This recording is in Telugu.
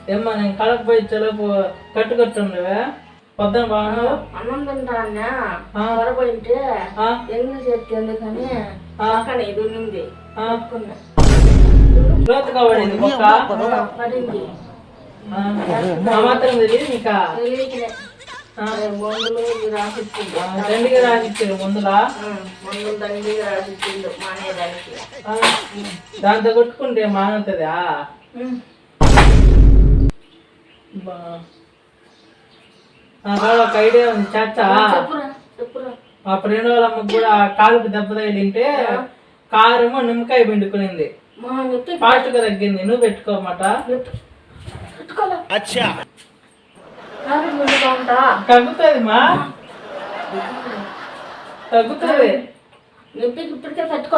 ఏమ్మా నేను కడప పోయి చెలపు కట్టుకుంటుండవే పొద్దున బాగా అన్నం తింటానా త్వరపోయింటే ఎందుకు చెప్తే ఎందుకని అక్కడ ఇది ఉంది లోతుగా పడింది పడింది మాత్రం తెలియదు ఇంకా మందులు రాసిచ్చిండు దండిగా రాసిచ్చారు మందులా మందులు దండిగా రాసిచ్చిండు మానేదానికి దాంతో కొట్టుకుంటే మానుతుందా ఒక ఐడియా ఉంది చాచా మా ఫ్రెండ్ వాళ్ళ అమ్మకు కూడా కాలుకి దెబ్బ తగిలింటే కారేమో నిమ్మకాయ పిండుకునింది ఫాస్ట్ గా తగ్గింది నువ్వు పెట్టుకోమాట తగ్గుతుంది మా తగ్గుతుంది ఇప్పటికే పెట్టుకో